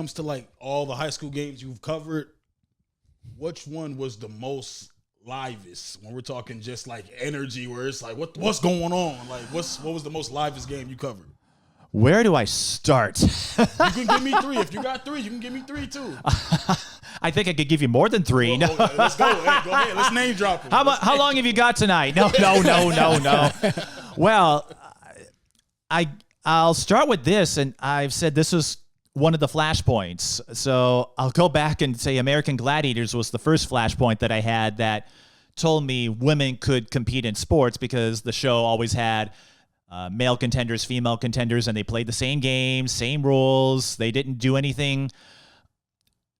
comes to like all the high school games you've covered, which one was the most livest when we're talking just like energy, where it's like what's going on? Like what was the most livest game you covered? Where do I start? You can give me three. If you got three, you can give me three too. I think I could give you more than three. Well, No. let's go. Hey, go ahead. Let's name drop them. How long have you got tonight? No. Well, I'll start with this, and I've said this was one of the flashpoints. So I'll go back and say American Gladiators was the first flashpoint that I had that told me women could compete in sports, because the show always had male contenders, female contenders, and they played the same games, same rules. They didn't do anything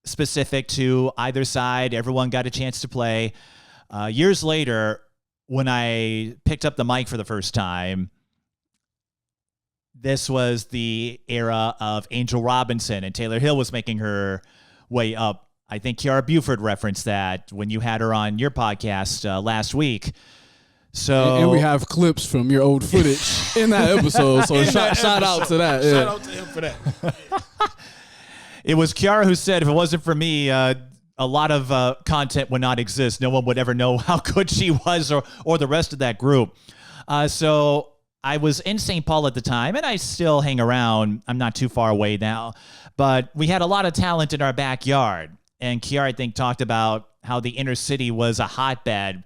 specific to either side. Everyone got a chance to play. Years later, when I picked up the mic for the first time, this was the era of Angel Robinson, and Taylor Hill was making her way up. I think Kiara Buford referenced that when you had her on your podcast last week. So and we have clips from your old footage in that episode. So shout out to that. Shout out to him for that. It was Kiara who said, if it wasn't for me, a lot of content would not exist. No one would ever know how good she was, or the rest of that group. So I was in St. Paul at the time, and I still hang around. I'm not too far away now. But we had a lot of talent in our backyard. And Kiara, I think, talked about how the inner city was a hotbed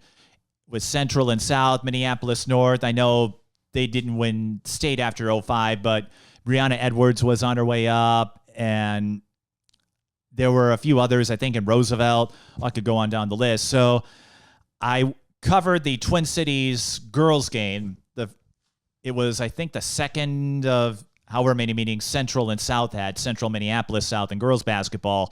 with Central and South, Minneapolis North. I know they didn't win state after 05, but Brianna Edwards was on her way up, and there were a few others, I think, in Roosevelt. I could go on down the list. So I covered the Twin Cities girls game. It was, I think, the second of however many meetings Central and South had, Central, Minneapolis, South, and girls basketball.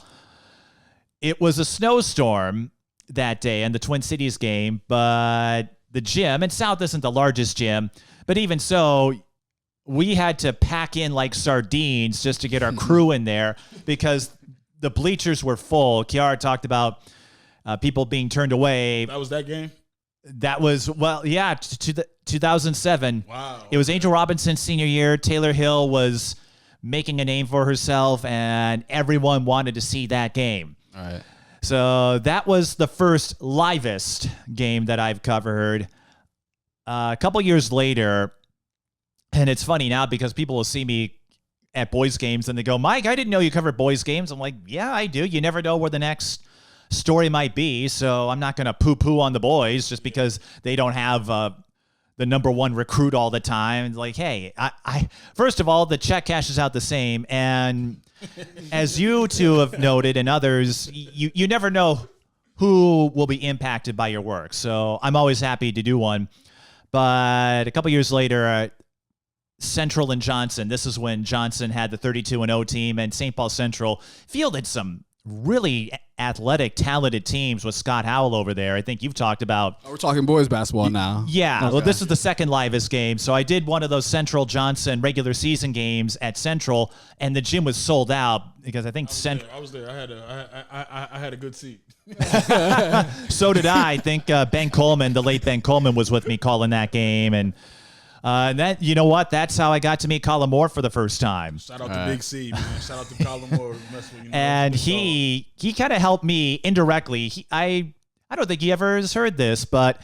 It was a snowstorm that day in the Twin Cities game, but the gym, and South isn't the largest gym, but even so, we had to pack in like sardines just to get our crew in there because the bleachers were full. Kiara talked about people being turned away. That was that game? That was, 2007. Wow. It was Angel Robinson's senior year. Taylor Hill was making a name for herself, and everyone wanted to see that game. All right. So that was the first livest game that I've covered. A couple years later, and it's funny now because people will see me at boys games and they go, Mike, I didn't know you covered boys games. I'm like, yeah, I do. You never know where the next story might be. So I'm not going to poo-poo on the boys just because they don't have the number one recruit all the time. It's like, hey, I first of all, the check cashes out the same. And as you two have noted and others, you never know who will be impacted by your work. So I'm always happy to do one. But a couple years later, Central and Johnson, this is when Johnson had the 32-0 team, and St. Paul Central fielded some really athletic, talented teams with Scott Howell over there. I think you've talked about. We're talking boys basketball now. Yeah. Okay. Well, this is the second livest game. So I did one of those Central Johnson regular season games at Central, and the gym was sold out because I think I was there. I had a good seat. So did I. I think Ben Coleman, the late Ben Coleman, was with me calling that game, and that, you know what? That's how I got to meet Colin Moore for the first time. Shout out to Big C, man. Shout out to Colin Moore. And he kind of helped me indirectly. I don't think he ever has heard this, but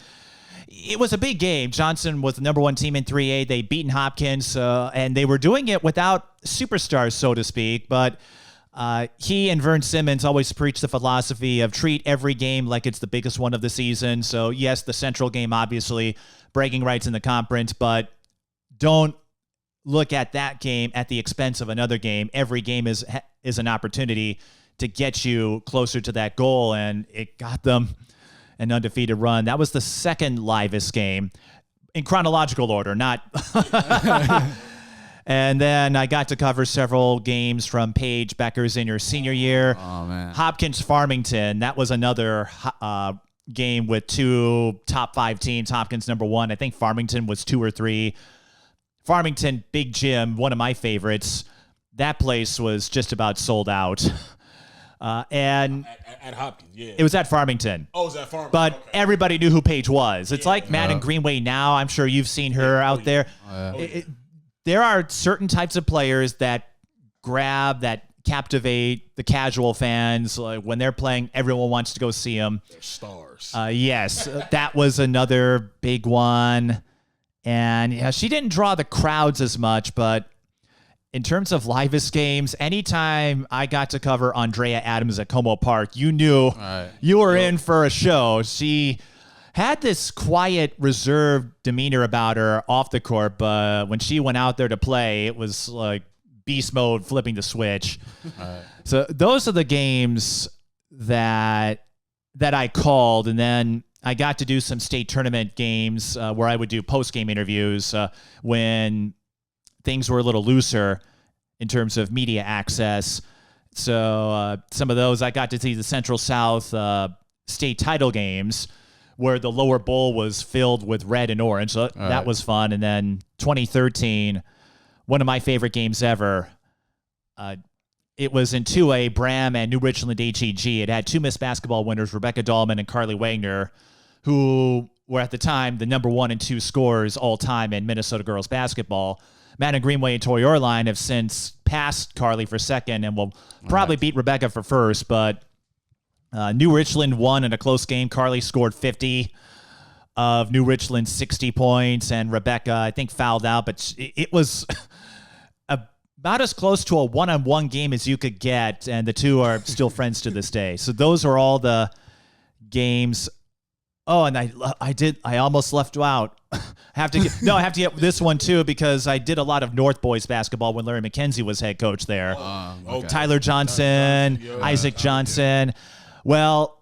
it was a big game. Johnson was the number one team in 3A. They beaten Hopkins, and they were doing it without superstars, so to speak. But he and Vern Simmons always preach the philosophy of treat every game like it's the biggest one of the season. So, yes, the Central game, obviously, bragging rights in the conference, but don't look at that game at the expense of another game. Every game is an opportunity to get you closer to that goal, and it got them an undefeated run. That was the second livest game in chronological order, not... And then I got to cover several games from Paige Becker's in her senior year. Oh, man. Hopkins Farmington, that was another game with two top 5 teams. Hopkins number 1. I think Farmington was 2 or 3. Farmington, big gym, one of my favorites. That place was just about sold out. And at Hopkins, yeah. It was at Farmington. Oh, it was at Farmington. But okay. Everybody knew who Paige was. It's like Madden Greenway now. I'm sure you've seen her out there. Oh, yeah. There are certain types of players that grab, that captivate the casual fans. Like when they're playing, everyone wants to go see them. They're stars. Yes, that was another big one. And yeah, she didn't draw the crowds as much, but in terms of livest games, anytime I got to cover Andrea Adams at Como Park, you knew you were in for a show. She had this quiet, reserved demeanor about her off the court, but when she went out there to play, it was like beast mode, flipping the switch. So those are the games that I called, and then I got to do some state tournament games where I would do post-game interviews when things were a little looser in terms of media access. So some of those, I got to see the Central South state title games where the lower bowl was filled with red and orange. So that was fun. And then 2013, one of my favorite games ever. It was in 2A, Bram and New Richland HEG. It had two Miss Basketball winners, Rebecca Dahlman and Carly Wagner, who were at the time the number 1 and 2 scorers all time in Minnesota girls basketball. Madden Greenway and Tori Orline have since passed Carly for second and will probably beat Rebecca for first, but New Richland won in a close game. Carly scored 50 of New Richland's 60 points, and Rebecca, I think, fouled out, but it was about as close to a one-on-one game as you could get, and the two are still friends to this day. So those are all the games. Oh, and I almost left out. I have to get this one too, because I did a lot of North Boys basketball when Larry McKenzie was head coach there. Tyler Johnson, Isaac Johnson. Well,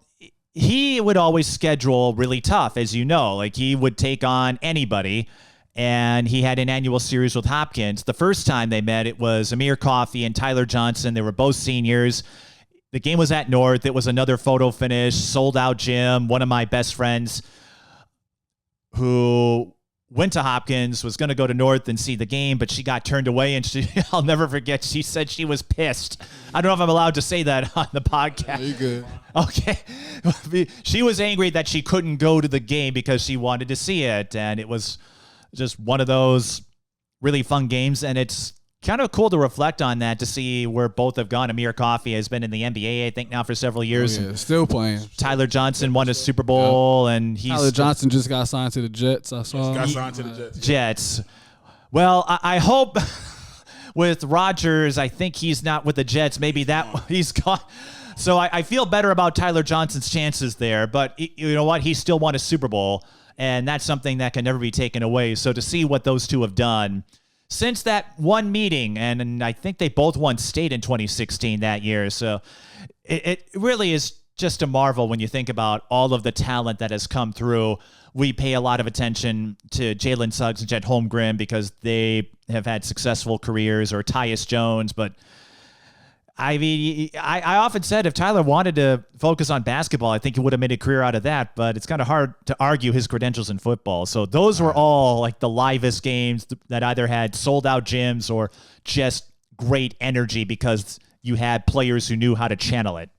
he would always schedule really tough, as you know. Like, he would take on anybody, and he had an annual series with Hopkins. The first time they met, it was Amir Coffey and Tyler Johnson. They were both seniors. The game was at North. It was another photo finish, sold-out gym. One of my best friends who went to Hopkins was going to go to North and see the game, but she got turned away, and I'll never forget, she said she was pissed. I don't know if I'm allowed to say that on the podcast. You good. Okay. She was angry that she couldn't go to the game because she wanted to see it, and it was just one of those really fun games, and it's kind of cool to reflect on that, to see where both have gone. Amir Coffey has been in the NBA, I think, now for several years. Still playing. Tyler Johnson won a Super Bowl, and Tyler Johnson just got signed to the Jets. I saw. Got signed to the Jets. Well, I hope with Rodgers, I think he's not with the Jets. Maybe he's gone. So I feel better about Tyler Johnson's chances there. But you know what? He still won a Super Bowl, and that's something that can never be taken away. So to see what those two have done since that one meeting, and I think they both won state in 2016 that year. So it really is just a marvel when you think about all of the talent that has come through. We pay a lot of attention to Jalen Suggs and Jet Holmgren because they have had successful careers, or Tyus Jones. But I mean, I often said if Tyler wanted to focus on basketball, I think he would have made a career out of that, but it's kind of hard to argue his credentials in football. So those were all like the livest games that either had sold out gyms or just great energy because you had players who knew how to channel it.